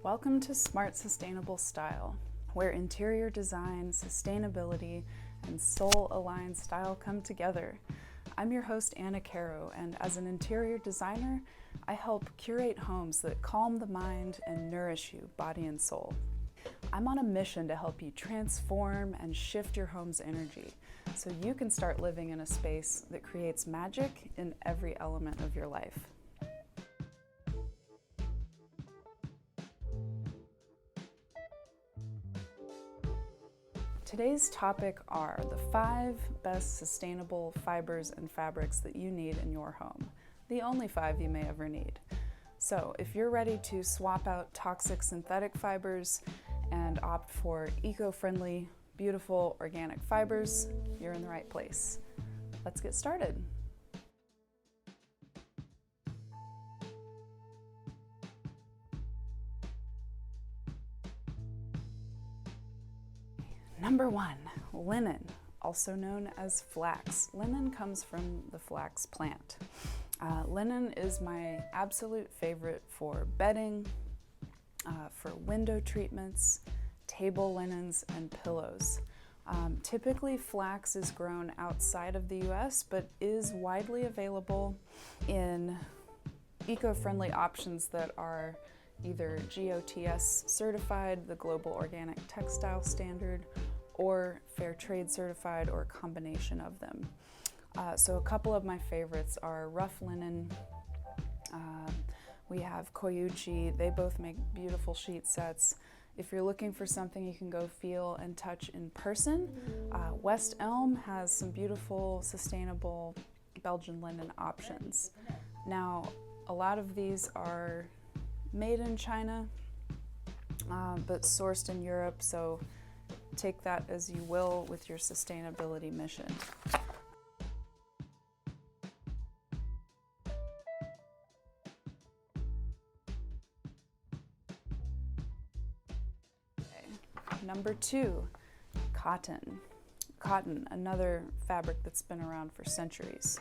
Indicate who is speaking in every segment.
Speaker 1: Welcome to Smart Sustainable Style, where interior design, sustainability, and soul-aligned style come together. I'm your host, Caro, and as an interior designer, I help curate homes that calm the mind and nourish you, body and soul. I'm on a mission to help you transform and shift your home's energy so you can start living in a space that creates magic in every element of your life. Today's topic are the 5 best sustainable fibers and fabrics that you need in your home, the only 5 you may ever need. So if you're ready to swap out toxic synthetic fibers and opt for eco-friendly, beautiful organic fibers, you're in the right place. Let's get started. Number 1, linen, also known as flax. Linen comes from the flax plant. Linen is my absolute favorite for bedding, for window treatments, table linens, and pillows. Typically, flax is grown outside of the US, but is widely available in eco-friendly options that are either GOTS certified, the Global Organic Textile Standard, or Fair Trade certified, or a combination of them. So a couple of my favorites are rough linen. We have Koyuchi. They both make beautiful sheet sets. If you're looking for something you can go feel and touch in person, West Elm has some beautiful, sustainable Belgian linen options. Now, a lot of these are made in China, but sourced in Europe, so take that as you will with your sustainability mission. Okay. Number 2, cotton. Cotton, another fabric that's been around for centuries.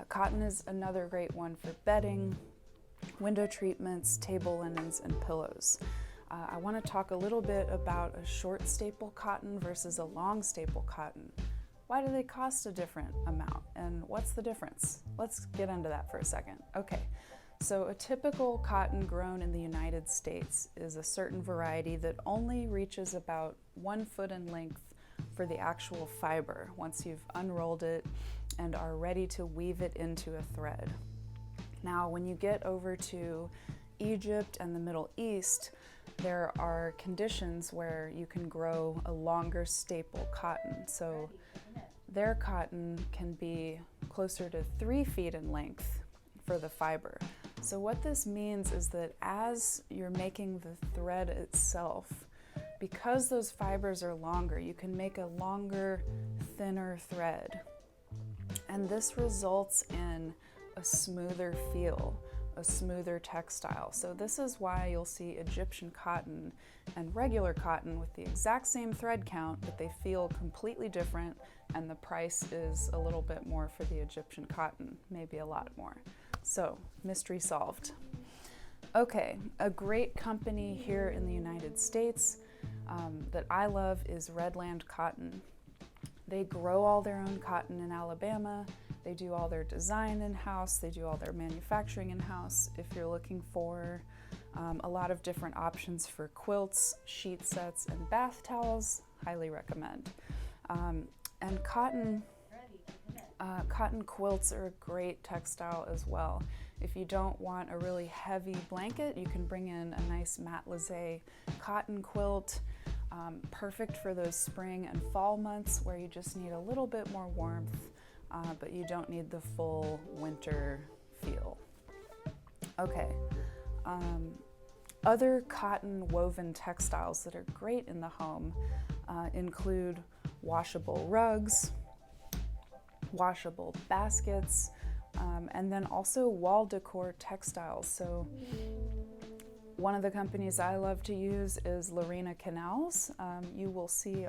Speaker 1: Cotton is another great one for bedding, window treatments, table linens, and pillows. I want to talk a little bit about a short staple cotton versus a long staple cotton. Why do they cost a different amount, and what's the difference? Let's get into that for a second. Okay, so a typical cotton grown in the United States is a certain variety that only reaches about 1 foot in length for the actual fiber once you've unrolled it and are ready to weave it into a thread. Now, when you get over to Egypt and the Middle East, there are conditions where you can grow a longer staple cotton. So their cotton can be closer to 3 feet in length for the fiber. So what this means is that as you're making the thread itself, because those fibers are longer, you can make a longer, thinner thread. And this results in a smoother feel, a smoother textile. So this is why you'll see Egyptian cotton and regular cotton with the exact same thread count, but they feel completely different, and the price is a little bit more for the Egyptian cotton, maybe a lot more. So, mystery solved. Okay, a great company here in the United States that I love is Redland Cotton. They grow all their own cotton in Alabama. They do all their design in-house, they do all their manufacturing in-house. If you're looking for a lot of different options for quilts, sheet sets, and bath towels, highly recommend. And cotton quilts are a great textile as well. If you don't want a really heavy blanket, you can bring in a nice matelassé cotton quilt. Perfect for those spring and fall months where you just need a little bit more warmth, but you don't need the full winter feel. Okay, other cotton woven textiles that are great in the home include washable rugs, washable baskets, and then also wall decor textiles. So one of the companies I love to use is Lorena Canals. You will see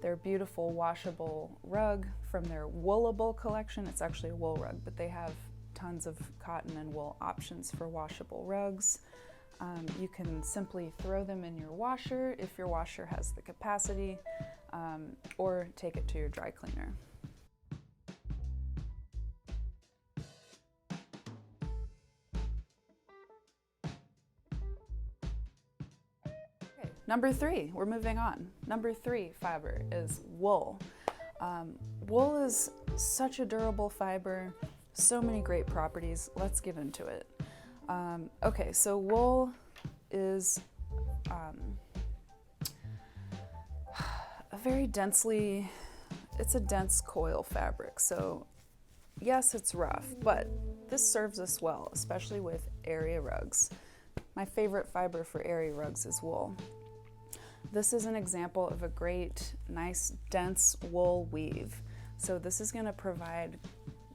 Speaker 1: their beautiful washable rug from their Woolable collection. It's actually a wool rug, but they have tons of cotton and wool options for washable rugs. You can simply throw them in your washer if your washer has the capacity, or take it to your dry cleaner. Okay, number 3, we're moving on. Number 3 fiber is wool. Wool is such a durable fiber, so many great properties. Let's get into it. Okay, so wool is a very it's a dense coil fabric. So yes, it's rough, but this serves us well, especially with area rugs. My favorite fiber for area rugs is wool. This is an example of a great, nice, dense wool weave. So this is going to provide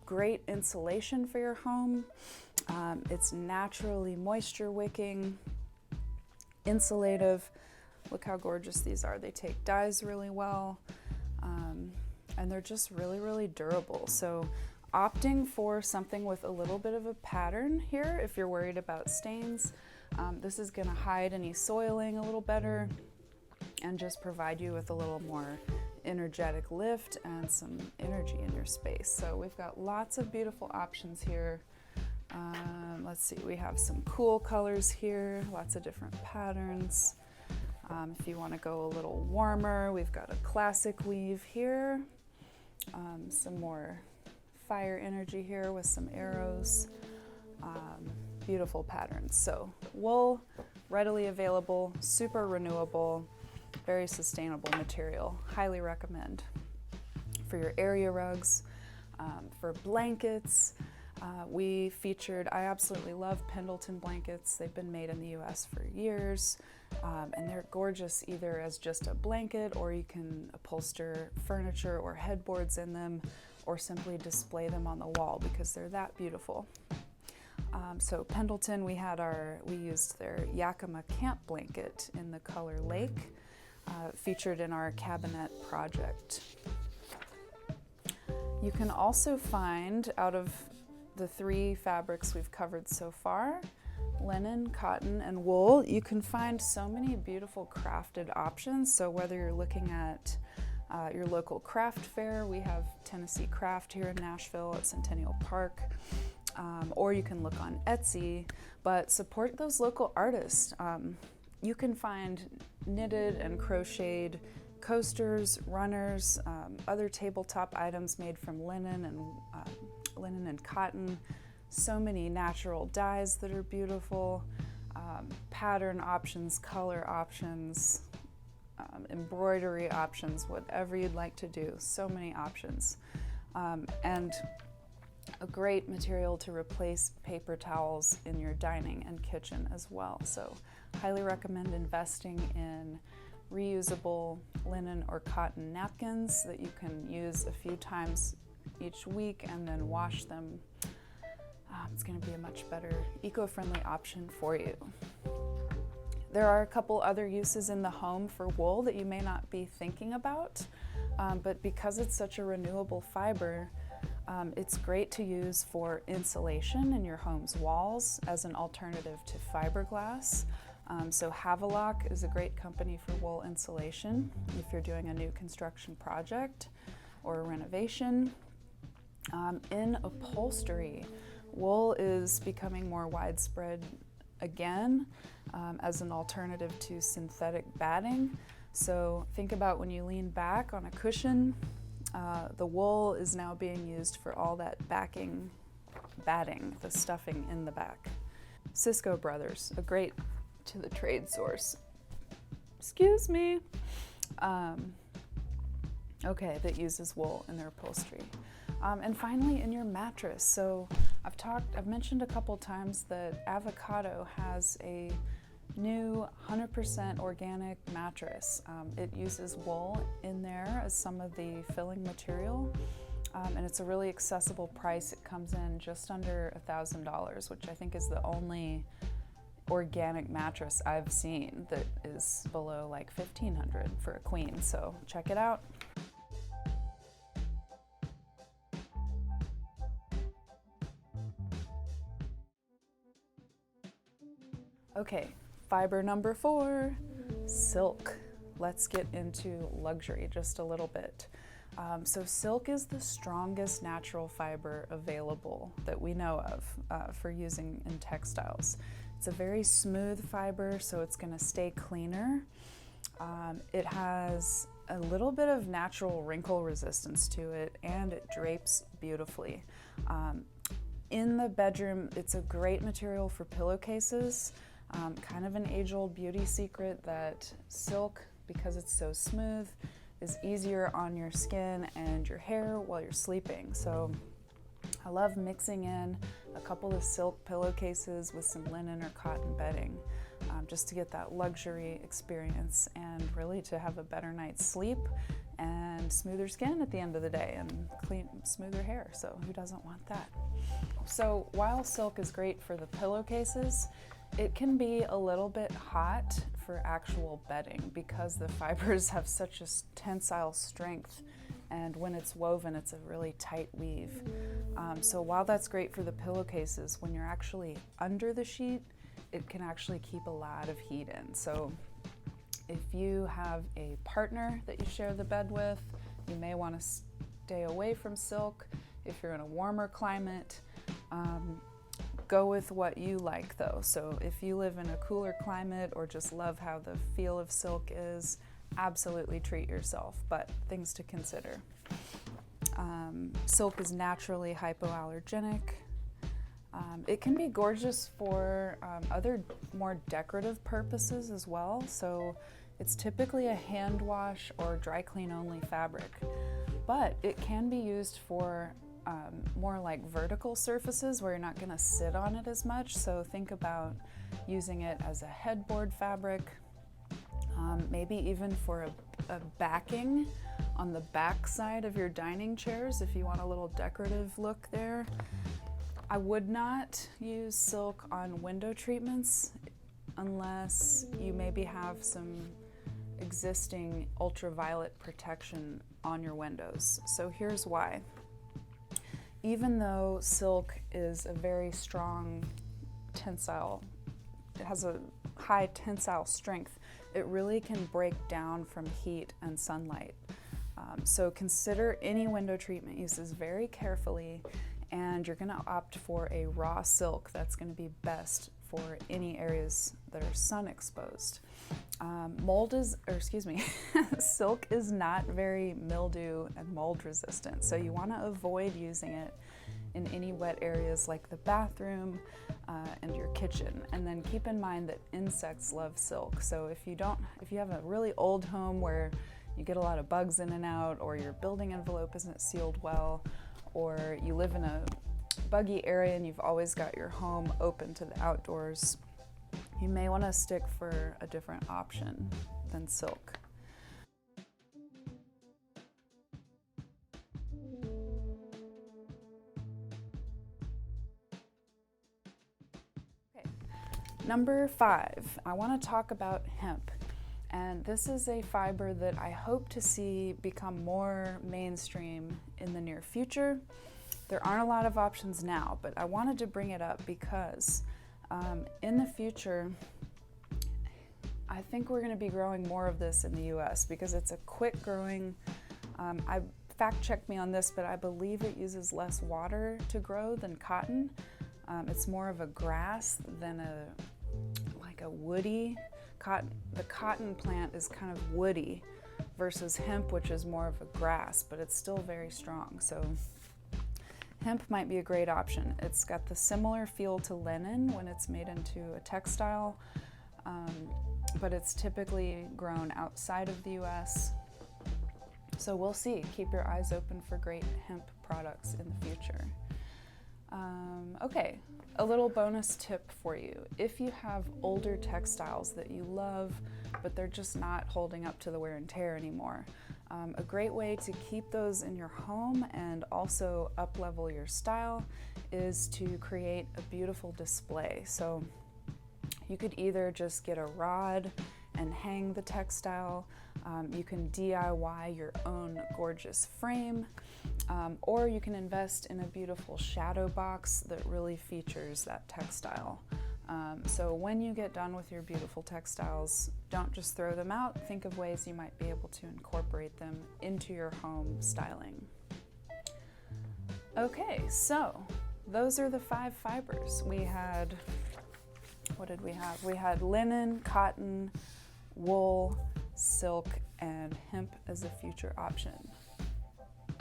Speaker 1: great insulation for your home. It's naturally moisture wicking, insulative. Look how gorgeous these are. They take dyes really well, and they're just really, really durable. So opting for something with a little bit of a pattern here, if you're worried about stains, this is going to hide any soiling a little better and just provide you with a little more energetic lift and some energy in your space. So we've got lots of beautiful options here. Let's see, we have some cool colors here, lots of different patterns. If you want to go a little warmer, we've got a classic weave here, some more fire energy here with some arrows, beautiful patterns. So wool, readily available, super renewable, very sustainable material. Highly recommend for your area rugs, for blankets. I absolutely love Pendleton blankets. They've been made in the US for years, and they're gorgeous either as just a blanket, or you can upholster furniture or headboards in them, or simply display them on the wall because they're that beautiful. So Pendleton, we used their Yakima camp blanket in the color lake, featured in our cabinet project. You can also find, out of the 3 fabrics we've covered so far, linen, cotton, and wool, you can find so many beautiful crafted options. So whether you're looking at your local craft fair, we have Tennessee Craft here in Nashville at Centennial Park, or you can look on Etsy, but support those local artists. You can find knitted and crocheted coasters, runners, other tabletop items made from linen and cotton. So many natural dyes that are beautiful, pattern options, color options, embroidery options, whatever you'd like to do. So many options. And a great material to replace paper towels in your dining and kitchen as well. So highly recommend investing in reusable linen or cotton napkins that you can use a few times each week and then wash them. It's going to be a much better eco-friendly option for you. There are a couple other uses in the home for wool that you may not be thinking about, but because it's such a renewable fiber, it's great to use for insulation in your home's walls as an alternative to fiberglass. So Havelock is a great company for wool insulation if you're doing a new construction project or a renovation. In upholstery, wool is becoming more widespread again as an alternative to synthetic batting. So think about when you lean back on a cushion, the wool is now being used for all that batting, the stuffing in the back. Cisco Brothers, a great to the trade source. Excuse me. Okay, that uses wool in their upholstery. And finally, in your mattress. So I've mentioned a couple times that Avocado has a new 100% organic mattress. It uses wool in there as some of the filling material, and it's a really accessible price. It comes in just under $1,000, which I think is the only organic mattress I've seen that is below like $1,500 for a queen. So check it out. Okay, fiber number 4, silk. Let's get into luxury just a little bit. So silk is the strongest natural fiber available that we know of for using in textiles. It's a very smooth fiber, so it's going to stay cleaner. It has a little bit of natural wrinkle resistance to it, and it drapes beautifully. In the bedroom, it's a great material for pillowcases. Kind of an age-old beauty secret that silk, because it's so smooth, is easier on your skin and your hair while you're sleeping. So I love mixing in a couple of silk pillowcases with some linen or cotton bedding, just to get that luxury experience and really to have a better night's sleep and smoother skin at the end of the day and smoother hair. So who doesn't want that? So while silk is great for the pillowcases, it can be a little bit hot for actual bedding because the fibers have such a tensile strength, and when it's woven, it's a really tight weave. So while that's great for the pillowcases, when you're actually under the sheet, it can actually keep a lot of heat in. So if you have a partner that you share the bed with, you may want to stay away from silk. If you're in a warmer climate, go with what you like though. So if you live in a cooler climate or just love how the feel of silk is, absolutely treat yourself, but things to consider. Silk is naturally hypoallergenic. It can be gorgeous for other more decorative purposes as well. So it's typically a hand wash or dry clean only fabric, but it can be used for more like vertical surfaces where you're not going to sit on it as much. So think about using it as a headboard fabric, maybe even for a backing on the back side of your dining chairs if you want a little decorative look there. I would not use silk on window treatments unless you maybe have some existing ultraviolet protection on your windows. So here's why. Even though silk is a very strong tensile, it has a high tensile strength, it really can break down from heat and sunlight. So consider any window treatment uses very carefully, and you're going to opt for a raw silk that's going to be best for any areas that are sun exposed. Silk is not very mildew and mold resistant, so you want to avoid using it in any wet areas like the bathroom and your kitchen. And then keep in mind that insects love silk. So if you have a really old home where you get a lot of bugs in and out, or your building envelope isn't sealed well, or you live in a buggy area and you've always got your home open to the outdoors, you may want to stick for a different option than silk. Okay. Number 5, I want to talk about hemp. And this is a fiber that I hope to see become more mainstream in the near future. There aren't a lot of options now, but I wanted to bring it up because in the future, I think we're going to be growing more of this in the US because it's a quick growing, fact check me on this, but I believe it uses less water to grow than cotton. It's more of a grass than a woody cotton. The cotton plant is kind of woody versus hemp, which is more of a grass, but it's still very strong. So hemp might be a great option. It's got the similar feel to linen when it's made into a textile, but it's typically grown outside of the US. So we'll see. Keep your eyes open for great hemp products in the future. Okay, a little bonus tip for you. If you have older textiles that you love, but they're just not holding up to the wear and tear anymore, a great way to keep those in your home and also up-level your style is to create a beautiful display. So you could either just get a rod and hang the textile, you can DIY your own gorgeous frame, or you can invest in a beautiful shadow box that really features that textile. So when you get done with your beautiful textiles, don't just throw them out. Think of ways you might be able to incorporate them into your home styling. Okay, so those are the 5 fibers. We had, what did we have? We had linen, cotton, wool, silk, and hemp as a future option.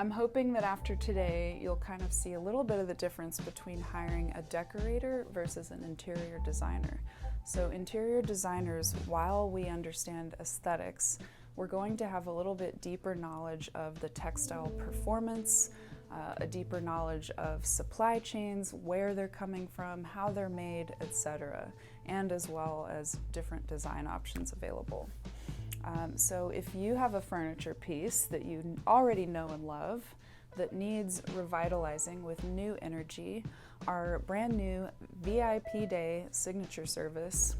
Speaker 1: I'm hoping that after today, you'll kind of see a little bit of the difference between hiring a decorator versus an interior designer. So interior designers, while we understand aesthetics, we're going to have a little bit deeper knowledge of the textile performance, a deeper knowledge of supply chains, where they're coming from, how they're made, etc., and as well as different design options available. So if you have a furniture piece that you already know and love that needs revitalizing with new energy, our brand new VIP Day signature service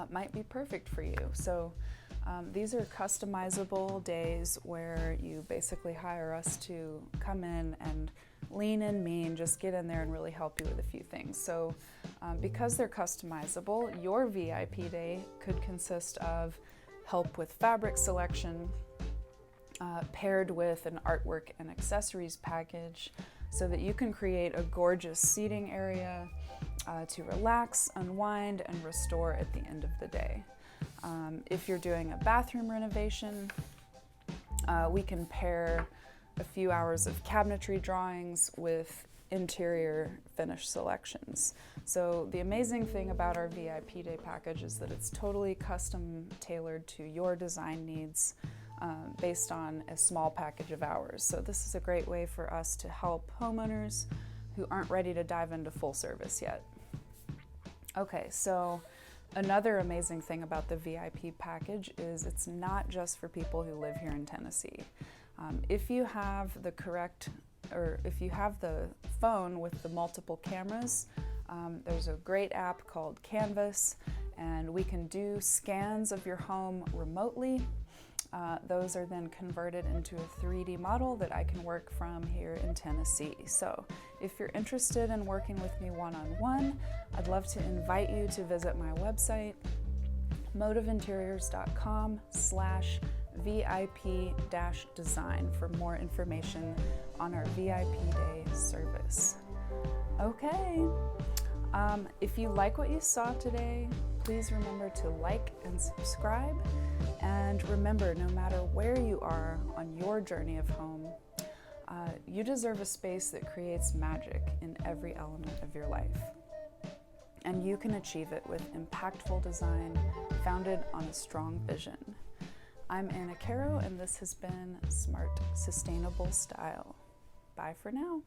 Speaker 1: might be perfect for you. So these are customizable days where you basically hire us to come in and lean and mean, just get in there and really help you with a few things. So because they're customizable, your VIP Day could consist of help with fabric selection, paired with an artwork and accessories package so that you can create a gorgeous seating area to relax, unwind, and restore at the end of the day. If you're doing a bathroom renovation, we can pair a few hours of cabinetry drawings with interior finish selections. So the amazing thing about our VIP Day package is that it's totally custom tailored to your design needs based on a small package of hours. So this is a great way for us to help homeowners who aren't ready to dive into full service yet. Okay, so another amazing thing about the VIP package is it's not just for people who live here in Tennessee. If you have the phone with the multiple cameras, there's a great app called Canvas, and we can do scans of your home remotely. Those are then converted into a 3D model that I can work from here in Tennessee. So if you're interested in working with me one-on-one, I'd love to invite you to visit my website, motiveinteriors.com/VIP-design for more information on our VIP Day service. Okay, if you like what you saw today, please remember to like and subscribe. And remember, no matter where you are on your journey of home, you deserve a space that creates magic in every element of your life. And you can achieve it with impactful design founded on a strong vision. I'm Caro, and this has been Smart Sustainable Style. Bye for now.